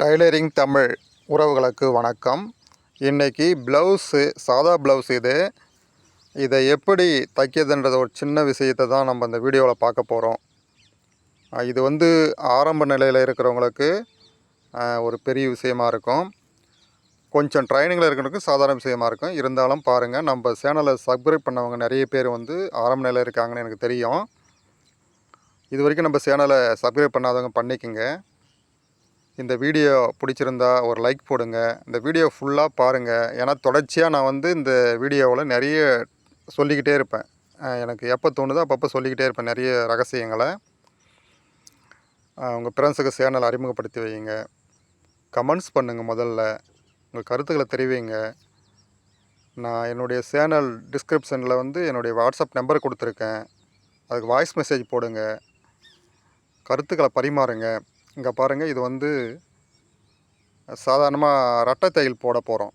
Tailoring Tamil உறவுகளுக்கு வணக்கம். இன்றைக்கி சாதா ப்ளவுஸ் இதை எப்படி தைக்கிறதுன்றத ஒரு சின்ன விஷயத்தை தான் நம்ம இந்த வீடியோவில் பார்க்க போகிறோம். இது ஆரம்ப நிலையில் இருக்கிறவங்களுக்கு ஒரு பெரிய விஷயமா இருக்கும். கொஞ்சம் ட்ரைனிங்கில் இருக்கிறவங்களுக்கு சாதாரண விஷயமா இருக்கும். இருந்தாலும் பாருங்கள், நம்ம சேனலை சப்ஸ்கிரைப் பண்ணவங்க நிறைய பேர் ஆரம்ப நிலையில் இருக்காங்கன்னு எனக்கு தெரியும். இது வரைக்கும் நம்ம சேனலை சப்ஸ்கிரைப் பண்ணாதவங்க பண்ணிக்கோங்க. இந்த வீடியோ பிடிச்சிருந்தா ஒரு லைக் போடுங்க. இந்த வீடியோ ஃபுல்லாக பாருங்கள். ஏன்னா தொடர்ச்சியாக நான் இந்த வீடியோவில் நிறைய சொல்லிக்கிட்டே இருப்பேன். எனக்கு எப்போ தோணுதோ அப்பப்போ சொல்லிக்கிட்டே இருப்பேன் நிறைய ரகசியங்களை. உங்கள் ஃப்ரெண்ட்ஸுக்கு சேனல் அறிமுகப்படுத்தி வைங்க. கமெண்ட்ஸ் பண்ணுங்கள். முதல்ல உங்கள் கருத்துக்களை தெரிவிங்க. நான் என்னுடைய சேனல் டிஸ்கிரிப்ஷனில் என்னுடைய வாட்ஸ்அப் நம்பர் கொடுத்துருக்கேன். அதுக்கு வாய்ஸ் மெசேஜ் போடுங்க. கருத்துக்களை பரிமாறுங்க. இங்கே பாருங்கள், இது சாதாரணமாக ரெட்டை தையல் போட போகிறோம்.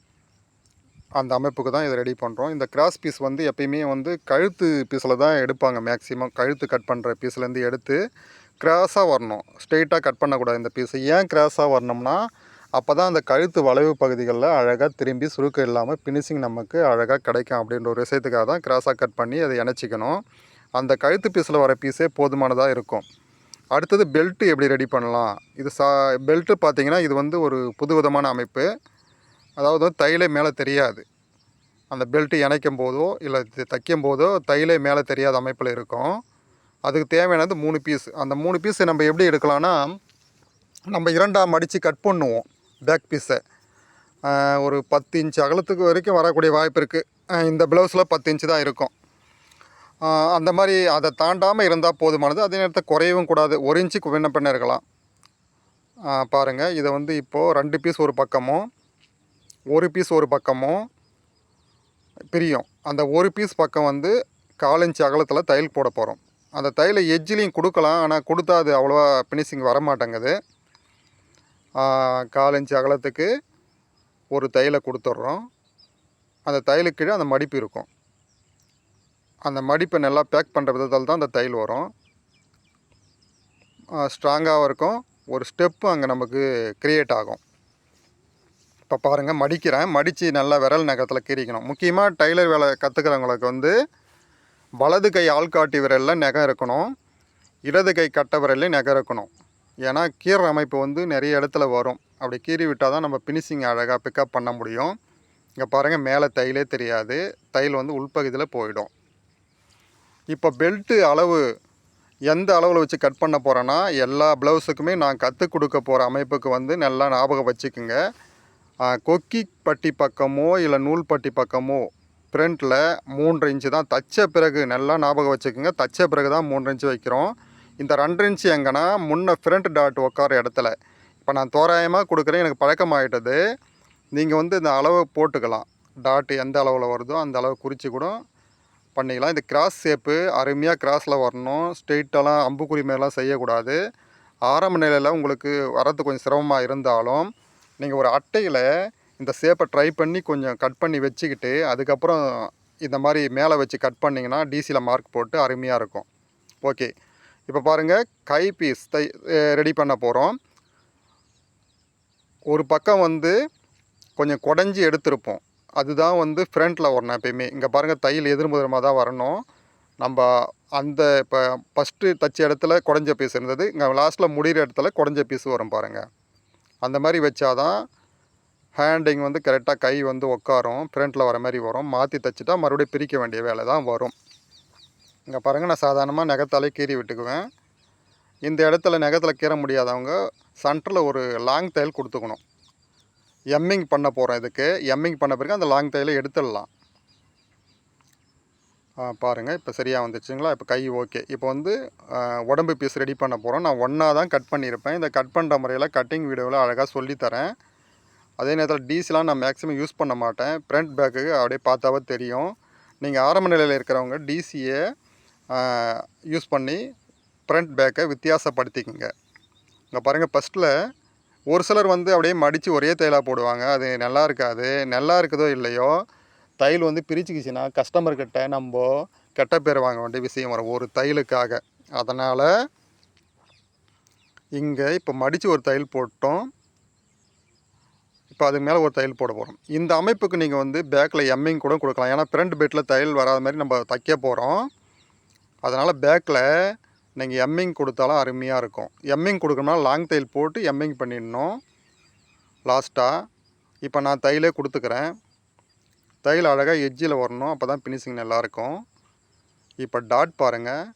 அந்த அமைப்புக்கு தான் இதை ரெடி பண்ணுறோம். இந்த கிராஸ் பீஸ் எப்பயுமே கழுத்து பீஸில் தான் எடுப்பாங்க. மேக்ஸிமம் கழுத்து கட் பண்ணுற பீஸ்லேருந்து எடுத்து கிராஸாக வரணும். ஸ்ட்ரெயிட்டாக கட் பண்ணக்கூடாது. இந்த பீஸை ஏன் கிராஸாக வரணும்னா, அப்போ தான் அந்த கழுத்து வளைவு பகுதிகளில் அழகாக திரும்பி சுருக்கம் இல்லாமல் ஃபினிஷிங் நமக்கு அழகாக கிடைக்கும். அப்படின்ற ஒரு விஷயத்துக்காக தான் கிராஸாக கட் பண்ணி அதை இணைச்சிக்கணும். அந்த கழுத்து பீஸில் வர பீஸே போதுமானதாக இருக்கும். அடுத்தது பெல்ட்டு எப்படி ரெடி பண்ணலாம். பெல்ட்டு பார்த்திங்கன்னா, இது ஒரு புதுவிதமான அமைப்பு. அதாவது தையலே மேலே தெரியாது. அந்த பெல்ட்டு இணைக்கும் போதோ இல்லை தைக்கும் போதோ தையலே மேலே தெரியாத அமைப்பில் இருக்கும். அதுக்கு தேவையானது 3 பீஸ். அந்த 3 பீஸை நம்ம எப்படி எடுக்கலாம்னா, நம்ம 2ஆக மடித்து கட் பண்ணுவோம். பேக் பீஸை ஒரு 10 இன்ச் அகலத்துக்கு வரைக்கும் வரக்கூடிய வாய்ப்பு இருக்குது. இந்த ப்ளவுஸில் 10 இன்ச்சு தான் இருக்கும். அந்த மாதிரி அதை தாண்டாமல் இருந்தால் போதுமானது. அதே நேரத்தில் குறையவும் கூடாது. 1 இன்ச்சுக்கு முன்ன பின்ன இருக்கலாம். பாருங்கள், இதை இப்போது 2 பீஸ் ஒரு பக்கமும் 1 பீஸ் ஒரு பக்கமும் பிரியும். அந்த 1 பீஸ் பக்கம் 1/4 இன்ச் அகலத்தில் தையல் போட போகிறோம். அந்த தையலை எட்ஜிலையும் கொடுக்கலாம். ஆனால் கொடுத்தா அது அவ்வளோவா ஃபினிஷிங் வர மாட்டேங்குது. 1/4 இன்ச் அகலத்துக்கு ஒரு தையலை கொடுத்துட்றோம். அந்த தையலுக்கு கீழே அந்த மடிப்பு இருக்கும். அந்த மடிப்பை நல்லா பேக் பண்ணுற விதத்தால் தான் அந்த தையல் வரும். ஸ்ட்ராங்காகவும் இருக்கும். ஒரு ஸ்டெப்பு அங்கே நமக்கு க்ரியேட் ஆகும். இப்போ பாருங்கள், மடித்து நல்லா விரல் நகத்தில் கீறிக்கணும். முக்கியமாக டைலர் வேலை கற்றுக்கிறவங்களுக்கு வலது கை ஆள்காட்டி விரலில் நகம் இருக்கணும். இடது கை கட்டை விரல்லையும் நகம் இருக்கணும். ஏன்னா கீற அமைப்பு நிறைய இடத்துல வரும். அப்படி கீறி விட்டால் தான் நம்ம ஃபினிஷிங் அழகாக பிக்கப் பண்ண முடியும். இங்கே பாருங்கள், மேலே தையலே தெரியாது. தையல் உள்பகுதியில் போயிடும். இப்போ பெல்ட்டு அளவு எந்த அளவில் வச்சு கட் பண்ண போகிறேன்னா, எல்லா ப்ளவுஸுக்குமே நான் கற்றுக் கொடுக்க போகிற அமைப்புக்கு நல்லா ஞாபகம் வச்சுக்குங்க. கொக்கி பட்டி பக்கமோ இல்லை நூல் பட்டி பக்கமோ ஃப்ரண்ட்டில் 3 இன்ச்சு தான். தைச்ச பிறகு நல்லா ஞாபகம் வச்சுக்கோங்க. தைச்ச பிறகு தான் 3 இன்ச்சு வைக்கிறோம். இந்த 2 இன்ச்சு எங்கன்னா முன்ன ஃப்ரண்ட் டாட் உட்கார இடத்துல. இப்போ நான் தோராயமாக கொடுக்குறேன், எனக்கு பழக்கமாகிட்டது. நீங்கள் இந்த அளவை போட்டுக்கலாம். டாட் எந்த அளவில் வருதோ அந்த அளவு குறித்து கூட பண்ணிக்கலாம். இந்த கிராஸ் ஷேப்பு அருமையாக கிராஸில் வரணும். ஸ்ட்ரெயிட்டெல்லாம் அம்புக்குறி மேலாம் செய்யக்கூடாது. ஆரம்ப நிலையில் உங்களுக்கு வரது கொஞ்சம் சிரமமாக இருந்தாலும் நீங்கள் ஒரு அட்டையில் இந்த ஷேப்பை ட்ரை பண்ணி கொஞ்சம் கட் பண்ணி வச்சுக்கிட்டு அதுக்கப்புறம் இந்த மாதிரி மேலே வச்சு கட் பண்ணிங்கன்னா டிசியில் மார்க் போட்டு அருமையாக இருக்கும். ஓகே, இப்போ பாருங்கள், கை பீஸ் ரெடி பண்ண போகிறோம். ஒரு பக்கம் கொஞ்சம் குடஞ்சி எடுத்திருப்போம். அதுதான் ஃப்ரண்ட்டில் வரணும் எப்பயுமே. இங்கே பாருங்கள், தையல் எதிர்முதிரமாக தான் வரணும். நம்ம இப்போ ஃபஸ்ட்டு தச்ச இடத்துல குடஞ்ச பீஸ் இருந்தது. இங்கே லாஸ்ட்டில் முடிகிற இடத்துல குடஞ்ச பீஸ் வரும் பாருங்கள். அந்த மாதிரி வச்சாதான் ஹேண்டிங் கரெக்டாக கை உட்காரும். ஃப்ரண்ட்டில் வர மாதிரி வரும். மாற்றி தைச்சிட்டா மறுபடியும் பிரிக்க வேண்டிய வேலை தான் வரும். இங்கே பாருங்கள், நான் சாதாரணமாக நகத்தாலே கீறி விட்டுக்குவேன். இந்த இடத்துல நகத்தில் கீற முடியாதவங்க சென்டரில் ஒரு லாங் தையல் கொடுத்துக்கணும். எம்மிங் பண்ண போகிறோம். இதுக்கு எம்மிங் பண்ண பிறகு அந்த லாங் தையலை எடுத்துடலாம். பாருங்கள், இப்போ சரியாக வந்துச்சுங்களா? இப்போ கை ஓகே. இப்போ உடம்பு பீஸ் ரெடி பண்ண போகிறோம். நான் ஒன்றா தான் கட் பண்ணியிருப்பேன். இந்த கட் பண்ணுற முறையில் கட்டிங் வீடியோவில் அழகாக சொல்லித்தரேன். அதே நேரத்தில் டிசிலாம் நான் மேக்ஸிமம் யூஸ் பண்ண மாட்டேன். ஃப்ரண்ட் பேக்குக்கு அப்படியே பார்த்தாவே தெரியும். நீங்கள் ஆரம்ப நிலையில் இருக்கிறவங்க டிசியை யூஸ் பண்ணி ஃப்ரண்ட் பேக்கை வித்தியாசப்படுத்திக்கங்க. இங்கே பாருங்கள், ஃபஸ்ட்டில் ஒரு சிலர் அப்படியே மடித்து ஒரே தையலாக போடுவாங்க. அது நல்லா இருக்காது. நல்லா இருக்குதோ இல்லையோ, தையல் பிரிச்சுக்கிச்சின்னா கஸ்டமர்கிட்ட நம்ம கெட்ட பேர் வாங்க வேண்டிய விஷயம் வரும் ஒரு தையலுக்காக. அதனால் இங்கே இப்போ மடித்து ஒரு தையல் போட்டோம். இப்போ அதுக்கு மேலே ஒரு தையல் போட போகிறோம். இந்த அமைப்புக்கு நீங்கள் வந்து பேக்கில் எம்மிங் கூட கொடுக்கலாம். ஏன்னா ஃப்ரண்ட் பெட்டில் தையல் வராத மாதிரி நம்ம தைக்க போகிறோம். அதனால் பேக்கில் நீங்கள் எம்மிங் கொடுத்தாலும் அருமையாக இருக்கும். எம்மிங் கொடுக்கணும்னா லாங் தையல் போட்டு எம்மிங் பண்ணிடணும் லாஸ்ட்டாக. இப்போ நான் தையலே கொடுத்துக்கிறேன். தையல் அழகாக எட்ஜில் வரணும், அப்போ தான் ஃபினிஷிங் நல்லாயிருக்கும். இப்போ டாட் பாருங்கள்.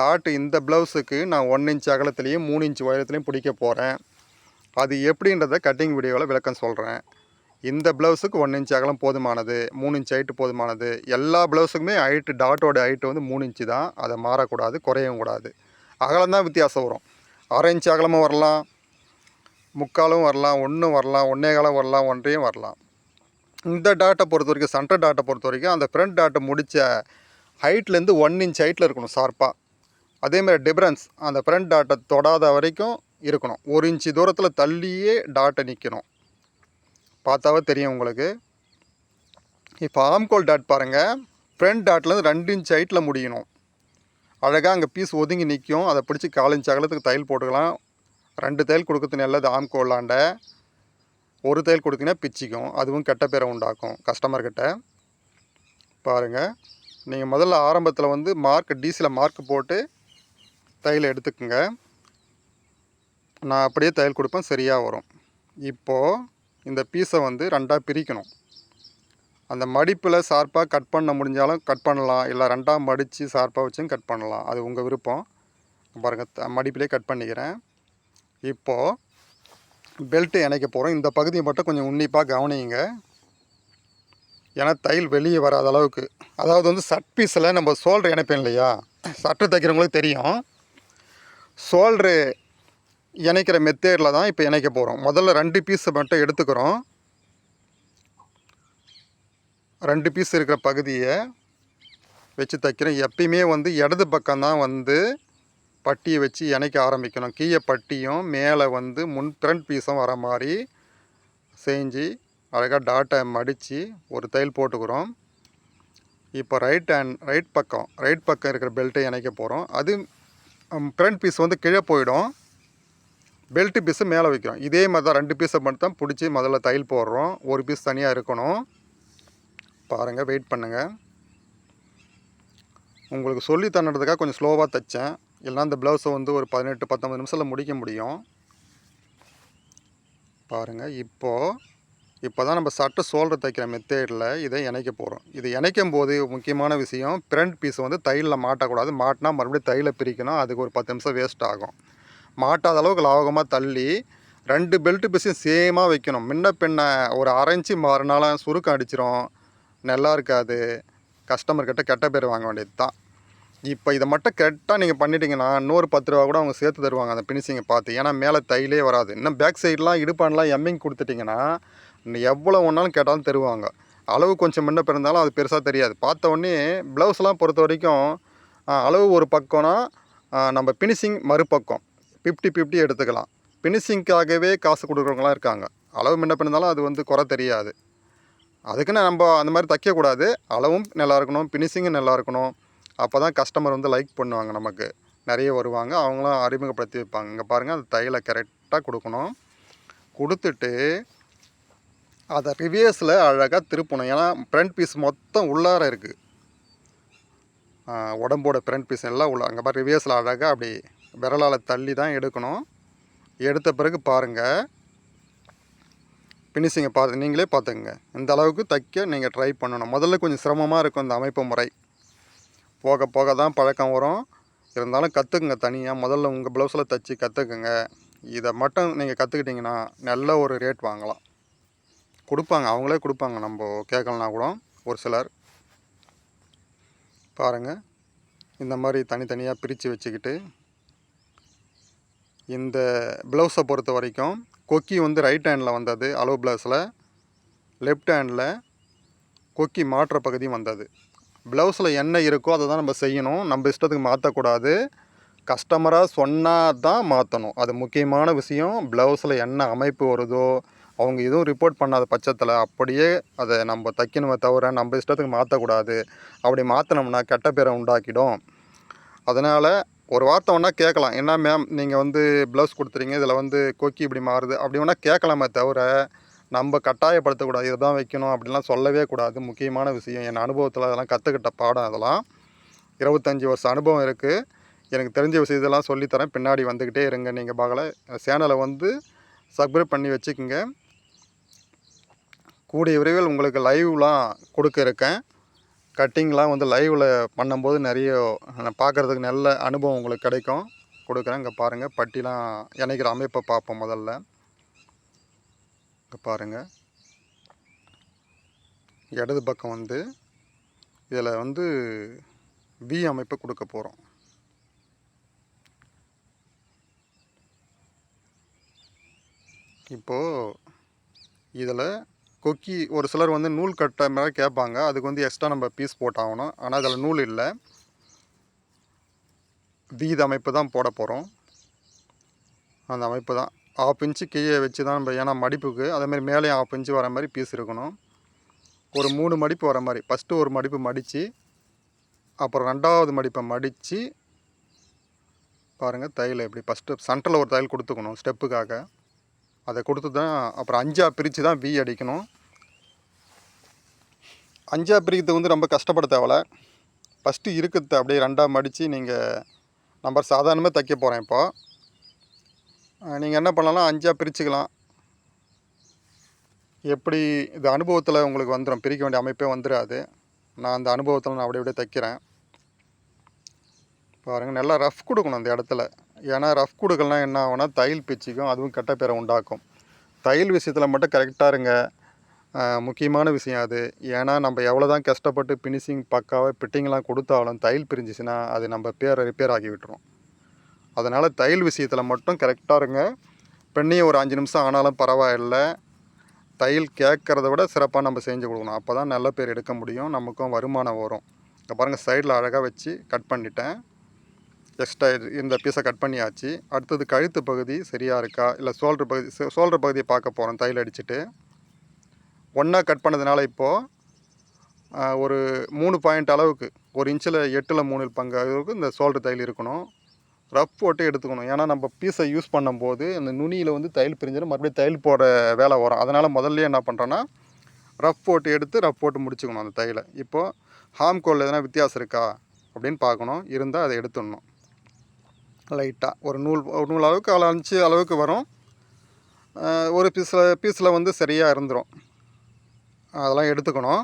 டாட் இந்த ப்ளவுஸுக்கு நான் 1 இன்ச் அகலத்துலேயும் 3 இன்ச் உயரத்துலேயும் பிடிக்க போகிறேன். அது எப்படின்றத கட்டிங் வீடியோவில் விளக்கம் சொல்கிறேன். இந்த ப்ளவுஸுக்கு 1 இன்ச் அகலம் போதுமானது, 3 இன்ச் ஹைட்டு போதுமானது. எல்லா ப்ளவுஸுக்குமே ஹைட்டு டாட்டோட ஹைட்டு வந்து 3 இன்ச்சு தான். அதை மாறக்கூடாது, குறையவும் கூடாது. அகலம் தான் வித்தியாசம் வரும். 1/2 இன்ச் அகலமும் வரலாம், 3/4 வரலாம், 1 வரலாம், 1.25 வரலாம், 1.5 வரலாம். இந்த டாட்டை பொறுத்த வரைக்கும், சென்டர் டாட்டை பொறுத்த வரைக்கும் அந்த ஃப்ரண்ட் டாட்டை முடித்த ஹைட்லேருந்து 1 இன்ச் ஹைட்டில் இருக்கணும் ஷார்ப்பாக. அதேமாதிரி டிஃப்ரென்ஸ் அந்த ஃப்ரண்ட் டாட்டை தொடாத வரைக்கும் இருக்கணும். 1 இன்ச்சு தூரத்தில் தள்ளியே டாட்டை நிற்கணும். பார்த்தாவே தெரியும் உங்களுக்கு. இப்போ ஆம்கோல் டாட் பாருங்கள். ஃப்ரண்ட் டாட்லேருந்து 2 இன்ச் ஹைட்டில் முடியணும். அழகாக அங்கே பீஸ் ஒதுங்கி நிற்கும். அதை பிடிச்சி 4 இன்ச் அகலத்துக்கு தையல் போட்டுக்கலாம். 2 தையல் கொடுக்குறது நல்லது. ஆம்கோல்லாண்ட ஒரு தையல் கொடுத்தீங்கன்னா பிச்சிக்கும். அதுவும் கெட்ட பேரை உண்டாக்கும் கஸ்டமர்கிட்ட. பாருங்கள், நீங்கள் முதல்ல ஆரம்பத்தில் வந்து டீசில் மார்க் போட்டு தையல் எடுத்துக்குங்க. நான் அப்படியே தையல் கொடுப்பேன், சரியாக வரும். இப்போது இந்த பீஸை வந்து 2ஆக பிரிக்கணும். அந்த மடிப்பில் ஷார்ப்பாக கட் பண்ண முடிஞ்சாலும் கட் பண்ணலாம், இல்லை 2ஆக மடித்து ஷார்ப்பாக வச்சும் கட் பண்ணலாம். அது உங்கள் விருப்பம். பாருங்கள், மடிப்பிலே கட் பண்ணிக்கிறேன். இப்போது பெல்ட்டு இணைக்க போகிறோம். இந்த பகுதியை மட்டும் கொஞ்சம் உன்னிப்பாக கவனிங்க. ஏன்னா தையல் வெளியே வராத அளவுக்கு. அதாவது வந்து சட் பீஸில் நம்ம ஷோல்டர் இணைப்பேன் இல்லையா, சட்டை தைக்கிறவங்களுக்கு தெரியும். ஷோல்ட்ரு இணைக்கிற மெத்தேடில் தான் இப்போ இணைக்க போகிறோம். முதல்ல 2 பீஸை மட்டும் எடுத்துக்கிறோம். 2 பீஸ் இருக்கிற பகுதியை வச்சு தைக்கிறோம். எப்பயுமே வந்து இடது பக்கம்தான் வந்து பட்டியை வச்சு இணைக்க ஆரம்பிக்கணும். கீழே பட்டியும் மேலே வந்து ஃப்ரண்ட் பீஸும் வர மாதிரி செஞ்சு அழகாக டாட்டை மடித்து ஒரு தையல் போட்டுக்கிறோம். இப்போ ரைட் பக்கம் இருக்கிற பெல்ட்டை இணைக்க போகிறோம். அது ஃப்ரண்ட் பீஸ் வந்து கீழே போயிடும். பெல்ட்டு பீஸு மேலே வைக்கிறோம். இதே மாதிரி தான் 2 பீஸை மட்டும் தான் பிடிச்சி முதல்ல தையல் போடுறோம். ஒரு பீஸ் தனியாக இருக்கணும். பாருங்கள், வெயிட் பண்ணுங்கள். உங்களுக்கு சொல்லி தந்துறதுக்காக கொஞ்சம் ஸ்லோவாக தைச்சேன். இல்லைனா இந்த ப்ளவுஸை வந்து ஒரு 18-19 நிமிஷத்தில் முடிக்க முடியும். பாருங்கள், இப்போ தான் நம்ம சட்டை ஷோல்டர் தைக்கிற மெத்தேடில் இதை இணைக்க போகிறோம். இதை இணைக்கும் போது முக்கியமான விஷயம், ஃப்ரண்ட் பீஸ் வந்து தையலில் மாட்டக்கூடாது. மாட்டினா மறுபடியும் தையலை பிரிக்கணும். அதுக்கு ஒரு 10 நிமிஷம் வேஸ்ட் ஆகும். மாட்டாத அளவுக்கு லாவகமாக தள்ளி 2 பெல்ட்டு பீஸையும் சேமாக வைக்கணும். முன்ன பின்ன ஒரு 1/2 இன்ச்சு மாறினாலும் சுருக்கம் அடிச்சிடும், நல்லா இருக்காது. கஸ்டமர்கிட்ட கெட்ட பேர் வாங்க வேண்டியது தான். இப்போ இதை மட்டும் கரெக்டாக நீங்கள் பண்ணிட்டீங்கன்னா இன்னொரு 10 ரூபா கூட அவங்க சேர்த்து தருவாங்க அந்த ஃபினிஷிங்கை பார்த்து. ஏன்னா மேலே தையலே வராது. இன்னும் பேக் சைட்லாம் இடுப்பான்லாம் எம்மிங் கொடுத்துட்டிங்கன்னா எவ்வளோ ஒன்றாலும் கேட்டாலும் தருவாங்க. அளவு கொஞ்சம் முன்ன பிறந்தாலும் அது பெருசாக தெரியாது. பார்த்த உடனே ப்ளவுஸ்லாம் பொறுத்த வரைக்கும் அளவு ஒரு பக்கம்னா நம்ம ஃபினிஷிங் மறுபக்கம் 50-50 எடுத்துக்கலாம். ஃபினிஷிங்காகவே காசு கொடுக்குறவங்களாம் இருக்காங்க. அளவு முன்ன பிறந்தாலும் அது வந்து குறை தெரியாது. அதுக்குன்னு நம்ம அந்த மாதிரி தைக்கக்கூடாது. அளவும் நல்லா இருக்கணும், ஃபினிஷிங்கும் நல்லா இருக்கணும். அப்போ தான் கஸ்டமர் வந்து லைக் பண்ணுவாங்க, நமக்கு நிறைய வருவாங்க, அவங்களும் அறிமுகப்படுத்தி வைப்பாங்க. இங்கே பாருங்கள், அந்த தையலை கரெக்டாக கொடுக்கணும். கொடுத்துட்டு அதை ரிவேர்ஸில் அழகாக திருப்பணும். ஏன்னா ஃப்ரண்ட் பீஸ் மொத்தம் உள்ளார இருக்குது. உடம்போட ஃப்ரண்ட் பீஸ் எல்லாம் உள்ள அங்கே பாரு ரிவேர்ஸில் அழகாக அப்படி விரலால் தள்ளி தான் எடுக்கணும். எடுத்த பிறகு பாருங்கள், ஃபினிஷிங்கை நீங்களே பார்த்துக்குங்க. இந்த அளவுக்கு தைக்க நீங்கள் ட்ரை பண்ணணும். முதல்ல கொஞ்சம் சிரமமாக இருக்கும் இந்த அமைப்பு முறை. போக போக தான் பழக்கம் வரும். இருந்தாலும் கற்றுக்குங்க தனியாக. முதல்ல உங்கள் ப்ளவுஸில் தைச்சி கற்றுக்குங்க. இதை மட்டும் நீங்கள் கற்றுக்கிட்டிங்கன்னா நல்ல ஒரு ரேட் வாங்கலாம். கொடுப்பாங்க, அவங்களே கொடுப்பாங்க, நம்ம கேட்கலனா கூட ஒரு சிலர். பாருங்கள், இந்த மாதிரி தனித்தனியாக பிரித்து வச்சுக்கிட்டு இந்த ப்ளவுஸை பொறுத்த வரைக்கும் கொக்கி வந்து ரைட் ஹேண்டில் வந்தது அளவு ப்ளவுஸில், லெஃப்ட் ஹேண்டில் கொக்கி மாற்ற பகுதியும் வந்தது. ப்ளவுஸில் என்ன இருக்கோ அதை தான் நம்ம செய்யணும். நம்ம இஷ்டத்துக்கு மாற்றக்கூடாது. கஸ்டமராக சொன்னால் தான் மாற்றணும். அது முக்கியமான விஷயம். ப்ளவுஸில் என்ன அமைப்பு வருதோ அவங்க எதுவும் ரிப்போர்ட் பண்ணாத பட்சத்தில் அப்படியே அதை நம்ம தைக்கணுமே தவிர நம்ம இஷ்டத்துக்கு மாற்றக்கூடாது. அப்படி மாற்றினோம்னா கெட்ட பேரை உண்டாக்கிடும். அதனால் ஒரு வார்த்தை ஒன்றா கேட்கலாம், என்ன மேம் நீங்கள் வந்து ப்ளவுஸ் கொடுத்துறீங்க, இதில் வந்து கொக்கி இப்படி மாறுது அப்படி வேணால் கேட்கலாமே தவிர நம்ம கட்டாயப்படுத்தக்கூடாது, இதை தான் வைக்கணும் அப்படின்லாம் சொல்லவே கூடாது. முக்கியமான விஷயம். என் அனுபவத்தில் அதெல்லாம் கற்றுக்கிட்ட பாடம் அதெல்லாம். 25 வருஷம் அனுபவம் இருக்குது. எனக்கு தெரிஞ்ச விஷயத்தெல்லாம் சொல்லித்தரேன். பின்னாடி வந்துக்கிட்டே இருங்க. நீங்கள் பார்க்கல சேனலை வந்து சப்ஸ்கிரைப் பண்ணி வச்சுக்கோங்க. கூடிய விரைவில் உங்களுக்கு லைவ்லாம் கொடுக்க இருக்கேன். கட்டிங்லாம் வந்து லைவில் பண்ணும்போது நிறைய பார்க்குறதுக்கு நல்ல அனுபவம் உங்களுக்கு கிடைக்கும். கொடுக்குறேன். இங்கே பாருங்கள், பட்டிலாம் இணைக்கிற அமைப்பை பார்ப்போம் முதல்ல. இங்கே பாருங்கள், இடது பக்கம் வந்து இதில் வந்து வி அமைப்பு கொடுக்க போகிறோம். இப்போது இதில் கொக்கி ஒரு சிலர் வந்து நூல் கட்ட மாதிரி கேட்பாங்க. அதுக்கு வந்து எக்ஸ்ட்ரா நம்ம பீஸ் போட்டாகணும். ஆனால் அதில் நூல் இல்லை, வீத அமைப்பு தான் போட போகிறோம். அந்த அமைப்பு தான் 1/2 இன்ச்சு கீழே வச்சு தான் நம்ம, ஏன்னா மடிப்புக்கு அதேமாதிரி மேலேயும் 1/2 இன்ச்சு வர மாதிரி பீஸ் இருக்கணும். ஒரு 3 மடிப்பு வர மாதிரி ஃபஸ்ட்டு ஒரு மடிப்பு மடித்து, அப்புறம் 2வது மடிப்பை மடித்து பாருங்கள். தையல் எப்படி ஃபஸ்ட்டு சென்டரில் ஒரு தையல் கொடுத்துக்கணும் ஸ்டெப்புக்காக. அதை கொடுத்து தான் அப்புறம் 5ஆக பிரித்து தான் வி அடிக்கணும். 5ஆக பிரிக்கிறது வந்து ரொம்ப கஷ்டப்பட தேவையில்ல. ஃபஸ்ட்டு இருக்கிறத அப்படியே 2ஆக மடித்து நீங்கள் நம்பர் சாதாரணமாக தைக்க போகிறேன். இப்போது நீங்கள் என்ன பண்ணலாம், 5ஆக பிரிச்சுக்கலாம். எப்படி இது அனுபவத்தில் உங்களுக்கு வந்துடும், பிரிக்க வேண்டிய அமைப்பே வந்துடாது. நான் அந்த அனுபவத்தில் நான் அப்படியே தைக்கிறேன். பாருங்கள், நல்லா ரஃப் கொடுக்கணும் அந்த இடத்துல. ஏன்னா ரஃப் கொடுக்கலாம் என்ன ஆகும்னா தையல் பிச்சுக்கும், அதுவும் கெட்டப்பேரை உண்டாக்கும். தையல் விஷயத்தில் மட்டும் கரெக்டாக இருங்க. முக்கியமான விஷயம் அது. ஏன்னா நம்ம எவ்வளோ தான் கஷ்டப்பட்டு ஃபினிஷிங் பக்காவாக ஃபிட்டிங்லாம் கொடுத்தாலும் தையல் பிரிஞ்சிச்சுன்னா அது நம்ம பேரை ரிப்பேர் ஆகி விட்டுரும். அதனால் தையல் விஷயத்தில் மட்டும் கரெக்டாக இருங்க. பெண்ணையும் ஒரு 5 நிமிஷம் ஆனாலும் பரவாயில்லை, தையல் கேட்குறத விட சிறப்பாக நம்ம செஞ்சு கொடுக்கணும். அப்போ தான் நல்ல பேர் எடுக்க முடியும், நமக்கும் வருமானம் வரும். இப்போ பாருங்கள், சைடில் அழகாக வச்சு கட் பண்ணிட்டேன். எக்ஸ்ட்ரா இந்த பீஸை கட் பண்ணியாச்சு. அடுத்தது கழுத்து பகுதி சரியாக இருக்கா, இல்லை ஷோல்டர் பகுதியை பார்க்க போகிறோம். தையல் அடிச்சுட்டு ஒன்றா கட் பண்ணதுனால இப்போது ஒரு 3 பாயிண்ட் அளவுக்கு 1 இன்ச்சில் 8ல் 3 பங்கு அளவுக்கு இந்த ஷோல்டர் தையல் இருக்கணும். ரஃப் போட்டு எடுத்துக்கணும். ஏன்னா நம்ம பீஸை யூஸ் பண்ணும்போது அந்த நுனியில் வந்து தையல் பிரிஞ்சிடும், மறுபடியும் தையல் போட வேலை வரும். அதனால் முதல்ல என்ன பண்ணுறோன்னா ரஃப் போட்டு எடுத்து ரஃப் போட்டு முடிச்சுக்கணும் அந்த தையலை. இப்போது ஹார்ம் கோலில் எதனா வித்தியாசம் இருக்கா அப்படின்னு பார்க்கணும். இருந்தால் அதை எடுத்துடணும். லைட்டாக ஒரு நூல் அளவுக்கு 4 இன்ச்சு அளவுக்கு வரும். ஒரு பீஸில் வந்து சரியாக இருந்துடும். அதெல்லாம் எடுத்துக்கணும்.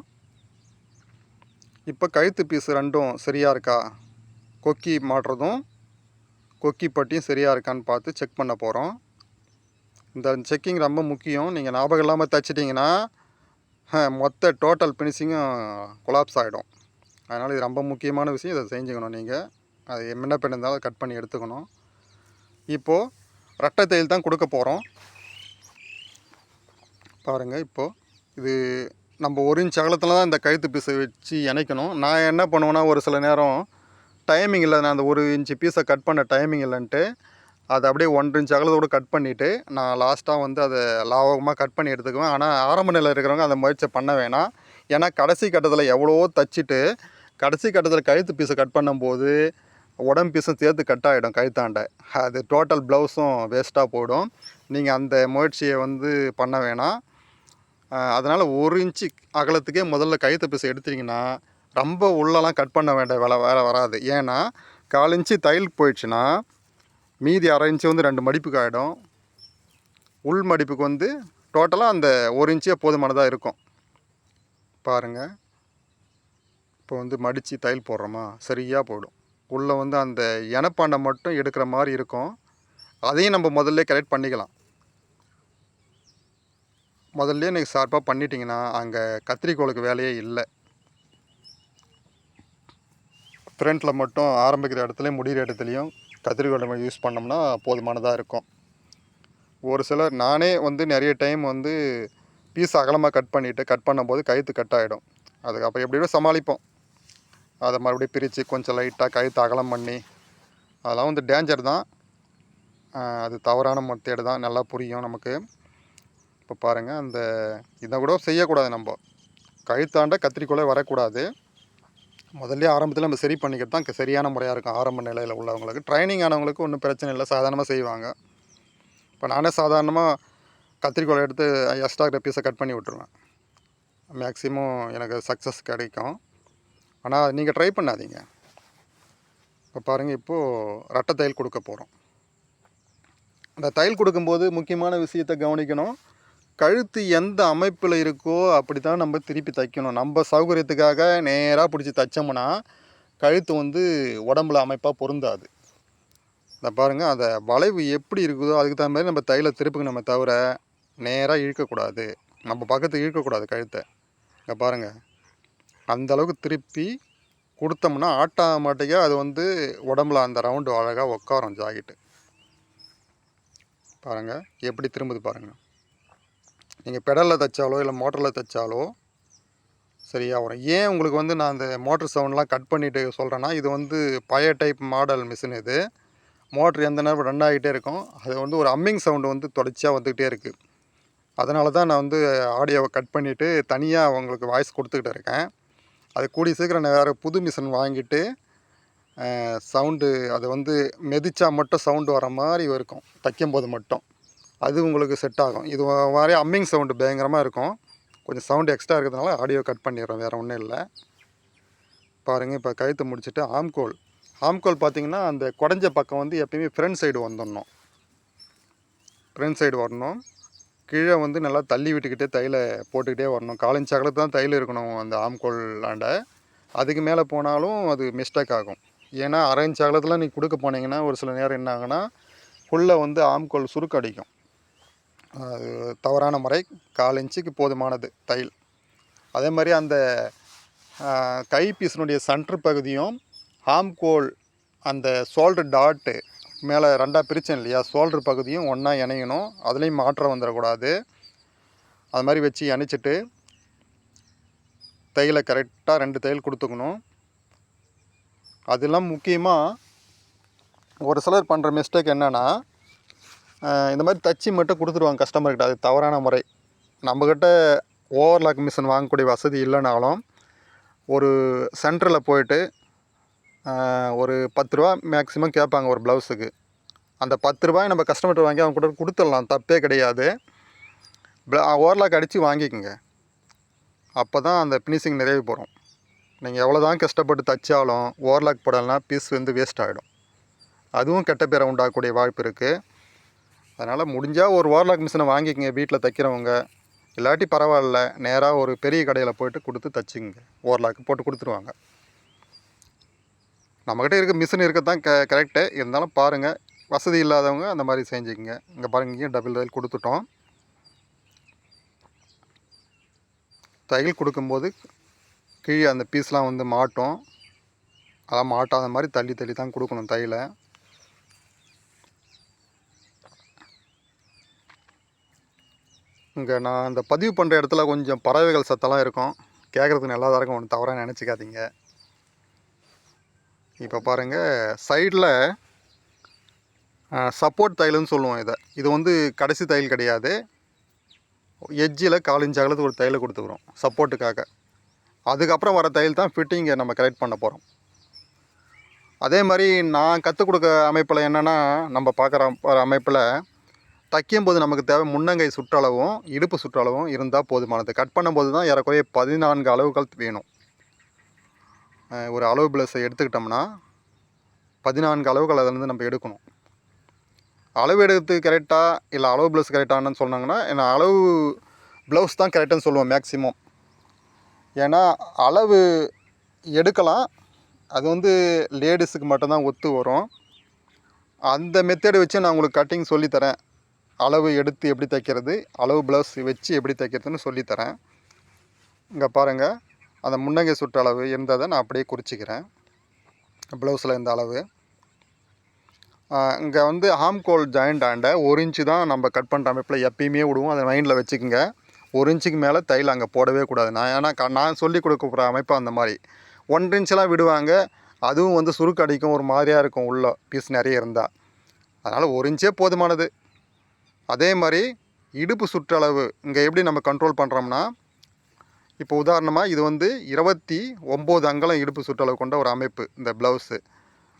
இப்போ கழுத்து பீஸு 2ம் சரியாக இருக்கா, கொக்கி மாட்டுறதும் கொக்கி பட்டியும் சரியாக இருக்கான்னு பார்த்து செக் பண்ண போகிறோம். இந்த செக்கிங் ரொம்ப முக்கியம். நீங்கள் ஞாபகம் இல்லாமல் தைச்சிட்டிங்கன்னா மொத்த டோட்டல் ஃபினிஷிங்கும் கொலாப்ஸ் ஆகிடும். அதனால் இது ரொம்ப முக்கியமான விஷயம். இதை செஞ்சுக்கணும். நீங்கள் அது என்ன பண்ணியிருந்தாலும் கட் பண்ணி எடுத்துக்கணும். இப்போது ரெட்டை தையல் தான் கொடுக்க போகிறோம். பாருங்கள், இப்போது இது நம்ம 1 இன்ச் அகலத்தில் தான் இந்த கழுத்து பீஸை வச்சு இணைக்கணும். நான் என்ன பண்ணுவேன்னா, ஒரு சில நேரம் டைமிங் இல்லை, நான் அந்த 1 இன்ச்சு பீஸை கட் பண்ண டைமிங் இல்லைன்ட்டு அதை அப்படியே 1 இன்ச் அகலத்தோடு கட் பண்ணிவிட்டு நான் லாஸ்ட்டாக வந்து அதை லாவகமாக கட் பண்ணி எடுத்துக்குவேன். ஆனால் ஆரம்ப நிலையில் இருக்கிறவங்க அந்த முயற்சியை பண்ண வேணாம். ஏன்னா கடைசி கட்டத்தில் எவ்வளவோ தைச்சிட்டு கடைசி கட்டத்தில் கழுத்து பீஸை கட் பண்ணும்போது உடம்பு பீஸும் சேர்த்து கட் ஆகிடும் கழுத்தாண்டை. அது டோட்டல் ப்ளவுஸும் வேஸ்ட்டாக போயிடும். நீங்கள் அந்த முயற்சியை வந்து பண்ண வேணாம். அதனால் 1 இன்ச்சு அகலத்துக்கே முதல்ல கழுத்து பீஸை எடுத்திங்கன்னா ரொம்ப உள்ளலாம் கட் பண்ண வேண்டிய வேலை வராது. ஏன்னா 1/4 இன்ச்சு தையல் போயிடுச்சுன்னா மீதி 1/2 இன்ச்சு வந்து 2 மடிப்புக்கு ஆகிடும். உள் மடிப்புக்கு வந்து டோட்டலாக அந்த 1 இன்ச்சே போதுமானதாக இருக்கும். பாருங்கள், இப்போ வந்து மடித்து தையல் போடுறோமா சரியாக போயிடும். உள்ளே வந்து அந்த எனப்பாண்டை மட்டும் எடுக்கிற மாதிரி இருக்கும். அதையும் நம்ம முதல்ல கரெக்ட் பண்ணிக்கலாம். முதல்ல நீங்கள் ஷார்ப்பாக பண்ணிட்டீங்கன்னா அங்கே கத்திரிக்கோளுக்கு வேலையே இல்லை. ஃப்ரண்ட்டில் மட்டும் ஆரம்பிக்கிற இடத்துலையும் முடிகிற இடத்துலையும் கத்திரிக்கோள் நம்ம யூஸ் பண்ணோம்னா போதுமானதாக இருக்கும். ஒரு சிலர் நானே வந்து நிறைய டைம் வந்து பீஸ் அகலமாக கட் பண்ணும்போது கழுத்து கட் ஆகிடும். அதுக்கு அப்போ எப்படியோ சமாளிப்போம். அதை மறுபடியும் பிரித்து கொஞ்சம் லைட்டாக கழுத்து அகலம் பண்ணி, அதெல்லாம் வந்து டேஞ்சர் தான். அது தவறான மெத்தேடு தான், நல்லா புரியும் நமக்கு. இப்போ பாருங்கள், அந்த இதை கூட செய்யக்கூடாது. நம்ம கழுத்தாண்ட கத்திரிக்கோளே வரக்கூடாது. முதல்ல ஆரம்பத்தில் நம்ம சரி பண்ணிக்கிறது தான் சரியான முறையாக இருக்கும். ஆரம்ப நிலையில் உள்ளவங்களுக்கு, ட்ரைனிங் ஆனவங்களுக்கு ஒன்றும் பிரச்சனை இல்லை, சாதாரணமாக செய்வாங்க. இப்போ நானே சாதாரணமாக கத்திரிக்கோலை எடுத்து எக்ஸ்ட்ரா இருக்கிற பீஸை கட் பண்ணி விட்ருவேன். மேக்ஸிமம் எனக்கு சக்ஸஸ் கிடைக்கும். ஆனால் நீங்கள் ட்ரை பண்ணாதீங்க. இப்போ பாருங்கள், இப்போது ரெட்டை தையல் கொடுக்க போகிறோம். அந்த தையல் கொடுக்கும்போது முக்கியமான விஷயத்தை கவனிக்கணும். கழுத்து எந்த அமைப்பில் இருக்கோ அப்படி தான் நம்ம திருப்பி தைக்கணும். நம்ம சௌகரியத்துக்காக நேராக பிடிச்சி தைச்சோம்னா கழுத்து வந்து உடம்புல அமைப்பாக பொருந்தாது. இந்த பாருங்கள், அந்த வளைவு எப்படி இருக்குதோ அதுக்கு தகுந்த மாதிரி நம்ம தையலை திருப்புக்கணுமே தவிர நேராக இழுக்கக்கூடாது. நம்ம பக்கத்துக்கு இழுக்கக்கூடாது கழுத்தை. இங்கே பாருங்கள், அந்தளவுக்கு திருப்பி கொடுத்தோம்னா ஆட்டோமேட்டிக்காக அது வந்து உடம்புல அந்த ரவுண்டு அழகாக உட்காரும் ஜாக்கெட்டு. பாருங்கள் எப்படி திரும்புது பாருங்கள். நீங்கள் பெடலில் தைச்சாலோ இல்லை மோட்டரில் தைச்சாலோ சரியாக வரும். ஏன் உங்களுக்கு வந்து நான் அந்த மோட்ரு சவுண்ட்லாம் கட் பண்ணிவிட்டு சொல்கிறேன்னா, இது வந்து பழைய டைப் மாடல் மிஷின் இது. மோட்ரு எந்த நேரம் ரன் ஆகிட்டே இருக்கும். அது வந்து ஒரு அம்மிங் சவுண்டு வந்து தொடர்ச்சியாக வந்துக்கிட்டே இருக்குது. அதனால தான் நான் வந்து ஆடியோவை கட் பண்ணிவிட்டு தனியாக உங்களுக்கு வாய்ஸ் கொடுத்துக்கிட்டு இருக்கேன். அது கூடிய சீக்கிரம் நான் வேறு புது மிஷின் வாங்கிட்டு சவுண்டு அதை வந்து மெதிச்சா மட்டும் சவுண்டு வர மாதிரி இருக்கும் தைக்கும்போது மட்டும். அது உங்களுக்கு செட் ஆகும். இது மாதிரி அம்மிங் சவுண்டு பயங்கரமாக இருக்கும். கொஞ்சம் சவுண்டு எக்ஸ்ட்ரா இருக்கிறதுனால ஆடியோ கட் பண்ணிடுறேன், வேறு ஒன்றும் இல்லை. பாருங்கள், இப்போ கழுத்து முடிச்சுட்டு ஆம்கோல் பார்த்திங்கன்னா அந்த குடஞ்ச பக்கம் வந்து எப்பயுமே ஃப்ரண்ட் சைடு வந்துடணும். ஃப்ரண்ட் சைடு வரணும். கீழே வந்து நல்லா தள்ளி விட்டுக்கிட்டே தையலை போட்டுக்கிட்டே வரணும். 1/4 இன்ச் அகலத்து தான் தையல் இருக்கணும் அந்த ஆம்கோல்லாண்ட. அதுக்கு மேலே போனாலும் அது மிஸ்டேக் ஆகும். ஏன்னா 1/2 இன்ச் அகலத்தில் நீங்கள் கொடுக்க போனீங்கன்னா ஒரு சில நேரம் என்ன ஆகுனா ஃபுல்லாக வந்து ஆம்கோல் சுருக்கு அடிக்கும். அது தவறான முறை. 1/4 இன்ச்சுக்கு போதுமானது தையல். அதே மாதிரி அந்த கை பீஸினுடைய சென்ட்ரு பகுதியும் ஆம்கோல் அந்த ஷோல்டர் டாட்டு மேலே 2ஆக பிரித்தேன் இல்லையா, ஷோல்டர் பகுதியும் ஒன்றா இணையணும். அதுலேயும் மாற்றம் வந்துடக்கூடாது. அது மாதிரி வச்சு இணைச்சிட்டு தையலை கரெக்டாக 2 தையல் கொடுத்துக்கணும். அதெல்லாம் முக்கியமாக ஒரு சிலர் பண்ணுற மிஸ்டேக் என்னென்னா, இந்த மாதிரி தச்சு மட்டும் கொடுத்துருவாங்க கஸ்டமர்கிட்ட. அது தவறான முறை. நம்மக்கிட்ட ஓவர்லாக் மிஷின் வாங்கக்கூடிய வசதி இல்லைனாலும் ஒரு சென்டரில் போயிட்டு ஒரு 10 ரூபா மேக்ஸிமம் கேட்பாங்க ஒரு ப்ளவுஸுக்கு. அந்த 10 ரூபாய் நம்ம கஸ்டமர்கிட்ட வாங்கி அவங்க கூட கொடுத்துடலாம், தப்பே கிடையாது. ஓவர்லாக் அடித்து வாங்கிக்கோங்க. அப்போ தான் அந்த ஃபினிஷிங் நிறைவு பெறும். நீங்கள் எவ்வளோ தான் கஷ்டப்பட்டு தைச்சாலும் ஓவர்லாக் போடலைன்னா பீஸ் வந்து வேஸ்ட் ஆகிடும். அதுவும் கெட்ட பேரை உண்டாகக்கூடிய வாய்ப்பு இருக்குது. அதனால் முடிஞ்சால் ஒரு ஓவர்லாக் மிஷினை வாங்கிக்கோங்க வீட்டில் தைக்கிறவங்க. இல்லாட்டி பரவாயில்ல, நேராக ஒரு பெரிய கடையில் போய்ட்டு கொடுத்து தைச்சிங்க. ஓவர்லாக் போட்டு கொடுத்துருவாங்க. நம்மக்கிட்ட இருக்க மிஷின் இருக்க தான் கரெக்டு. இருந்தாலும் பாருங்கள், வசதி இல்லாதவங்க அந்த மாதிரி செஞ்சுக்கோங்க. இங்கே பாருங்கள், இங்கேயும் டபுள் தையல் கொடுத்துட்டோம். தையல் கொடுக்கும்போது கீழே அந்த பீஸ்லாம் வந்து மாட்டும். அதெல்லாம் மாட்டாத மாதிரி தள்ளி தள்ளி தான் கொடுக்கணும் தையலை. இங்கே நான் இந்த பதிவு பண்ணுற இடத்துல கொஞ்சம் பறவைகள் சத்தம்லாம் இருக்கும். கேட்குறதுக்கு நல்லா தான் இருக்கும், ஒன்று தவறாக நினச்சிக்காதீங்க. இப்போ பாருங்கள், சைடில் சப்போர்ட் தையல்னு சொல்லுவோம் இதை. இது வந்து கடைசி தையல் கிடையாது. எட்ஜில் 1/4 இன்ச் அகலத்துக்கு ஒரு தையலை கொடுத்துக்கிறோம் சப்போர்ட்டுக்காக. அதுக்கப்புறம் வர தையல் தான் ஃபிட்டிங்கை நம்ம கரெக்ட் பண்ண போகிறோம். அதே மாதிரி நான் கற்றுக் கொடுக்க அமைப்பில் என்னென்னா, நம்ம பார்க்குற அமைப்பில் தைக்கும்போது நமக்கு தேவை முன்னங்கை சுற்றளவும் இடுப்பு சுற்றளவும் இருந்தால் போதுமானது. கட் பண்ணும்போது தான் ஏறக்குறைய 14 அளவுகள் வேணும். ஒரு அளவு ப்ளவுஸை எடுத்துக்கிட்டோம்னா 14 அளவுகள் அதிலேருந்து நம்ம எடுக்கணும். அளவு எடுத்து கரெக்டாக இல்லை அளவு ப்ளவுஸ் கரெக்டானு சொன்னாங்கன்னா, ஏன்னா அளவு ப்ளவுஸ் தான் கரெக்டானு சொல்லுவோம் மேக்ஸிமம். ஏன்னா அளவு எடுக்கலாம், அது வந்து லேடிஸுக்கு மட்டும்தான் ஒத்து வரும். அந்த மெத்தேடு வச்சு நான் உங்களுக்கு கட்டிங் சொல்லித்தரேன். அளவு எடுத்து எப்படி தைக்கிறது, அளவு ப்ளவுஸ் வச்சு எப்படி தைக்கிறதுன்னு சொல்லித்தரேன். இங்கே பாருங்கள், அந்த முன்னங்கை சுற்றளவு இருந்ததை நான் அப்படியே குறிச்சிக்கிறேன். ப்ளவுஸில் இந்த அளவு. இங்கே வந்து ஆம்கோல் ஜாயிண்ட் ஆண்ட 1 இன்ச்சு தான் நம்ம கட் பண்ணுற அமைப்பில் எப்பயுமே விடுவோம். அதை மைண்டில் வச்சுக்கோங்க. 1 இன்ச்சுக்கு மேலே தையல் அங்கே போடவே கூடாது. ஏன்னா நான் சொல்லி கொடுக்குற அமைப்பு அந்த மாதிரி 1 இன்ச்செலாம் விடுவாங்க. அதுவும் வந்து சுருக்கு அடிக்கும், ஒரு மாதிரியாக இருக்கும் உள்ள பீஸ் நிறைய இருந்தால். அதனால் 1 இன்ச்சே போதுமானது. அதே மாதிரி இடுப்பு சுற்றளவு இங்கே எப்படி நம்ம கண்ட்ரோல் பண்ணுறோம்னா, இப்போ உதாரணமாக இது வந்து 29 அங்குலம் இடுப்பு சுற்றளவு கொண்ட ஒரு அமைப்பு இந்த ப்ளவுஸு.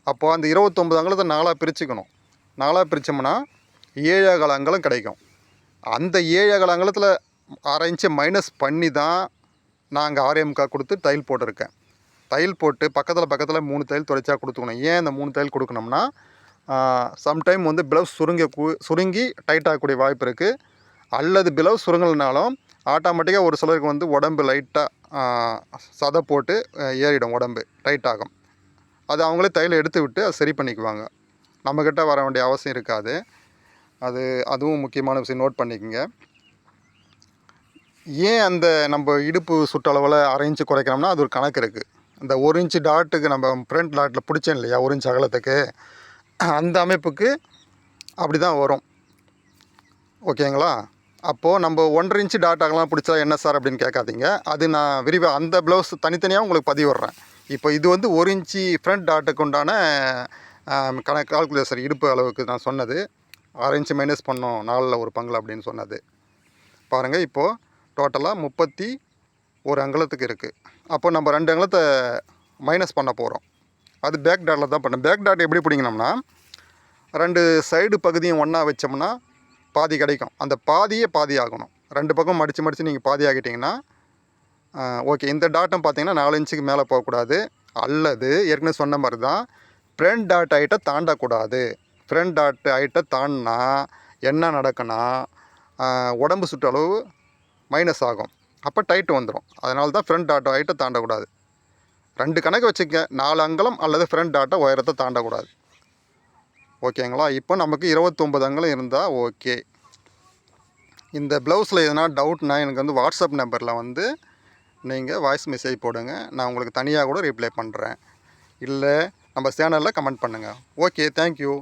அப்போது அந்த 29 அங்குலத்தை 4ஆக பிரிச்சுக்கணும். 4ஆக பிரித்தோம்னா 7.25 அங்குலம் கிடைக்கும். அந்த 7 அங்குலத்தில் 1/2 இன்ச்சு மைனஸ் பண்ணி தான் நான் அங்கே ஆர்எம்கா கொடுத்து தையல் போட்டிருக்கேன். தையல் போட்டு பக்கத்தில் 3 தையல் தொடர்ச்சியாக கொடுத்துக்கணும். ஏன் இந்த 3 தையல் கொடுக்கணும்னா சம்டைம் வந்து ப்ளவுஸ் சுருங்கி டைட் ஆகக்கூடிய வாய்ப்பு இருக்குது. அல்லது ப்ளவுஸ் சுருங்கலைனாலும் ஆட்டோமேட்டிக்காக ஒரு சிலருக்கு வந்து உடம்பு லைட்டாக சதை போட்டு ஏறிடும், உடம்பு டைட் ஆகும். அது அவங்களே தையல் எடுத்து விட்டு அதை சரி பண்ணிக்குவாங்க. நம்மக்கிட்ட வர வேண்டிய அவசியம் இருக்காது. அதுவும் முக்கியமான விஷயம், நோட் பண்ணிக்கோங்க. ஏன் அந்த நம்ம இடுப்பு சுற்றளவில் 1/2 இன்ச்சு குறைக்கிறோம்னா அது ஒரு கணக்கு இருக்குது. இந்த 1 இன்ச்சு டாட்டுக்கு நம்ம ஃப்ரண்ட் டாட்டில் பிடிச்சேன் இல்லையா, 1 இன்ச் அகலத்துக்கு, அந்த அமைப்புக்கு அப்படி தான் வரும். ஓகேங்களா? அப்போது நம்ம 1/2 இன்ச்சு டாட் அகலம் பிடிச்சா என்ன சார் அப்படின்னு கேட்காதீங்க. அது நான் விரிவாக அந்த ப்ளவுஸ் தனித்தனியாக உங்களுக்கு பதிவிடுறேன். இப்போ இது வந்து 1 இன்ச்சு ஃப்ரண்ட் டாட்டுக்கு உண்டான கால்குலேஷன் இடுப்பு அளவுக்கு நான் சொன்னது. 1/2 இன்ச்சு மைனஸ் பண்ணோம் 4ல் ஒரு பங்கில் அப்படின்னு சொன்னது. பாருங்கள், இப்போது டோட்டலாக 31 அங்குலத்துக்கு இருக்குது. அப்போ நம்ம 2 அங்குலத்தை மைனஸ் பண்ண போகிறோம். அது பேக் டாட்டில் தான் பண்ணோம். பேக் டாட் எப்படி பிடிக்கணும்னா 2 சைடு பகுதியும் ஒன்றா வச்சோம்னா பாதி கிடைக்கும். அந்த பாதியே பாதி ஆகணும். 2 பக்கம் மடித்து நீங்கள் பாதி ஆகிட்டிங்கன்னா ஓகே. இந்த டாட்டும் பார்த்தீங்கன்னா 4 இன்ச்சுக்கு மேலே போகக்கூடாது. அல்லது ஏற்கனவே சொன்ன மாதிரி தான் ஃப்ரண்ட் டாட் ஹைட்டை தாண்டக்கூடாது. ஃப்ரண்ட் டாட் ஹைட்டை தாண்டினா என்ன நடக்குன்னா உடம்பு சுற்றளவு மைனஸ் ஆகும். அப்போ டைட்டு வந்துடும். அதனால தான் ஃப்ரண்ட் டாட் ஹைட்டை தாண்டக்கூடாது. 2 கணக்கு வச்சுக்க, 4 அங்குலம் அல்லது ஃப்ரண்ட் டாட்டை உயரத்தை தாண்டக்கூடாது. ஓகேங்களா? இப்போ நமக்கு 29 அங்குலம் இருந்தால் ஓகே. இந்த ப்ளவுஸில் எதனா டவுட்னா எனக்கு வந்து வாட்ஸ்அப் நம்பரில் வந்து நீங்கள் வாய்ஸ் மெசேஜ் போடுங்க. நான் உங்களுக்கு தனியாக கூட ரிப்ளை பண்ணுறேன். இல்லை நம்ம சேனலில் கமெண்ட் பண்ணுங்கள். Okay, thank you.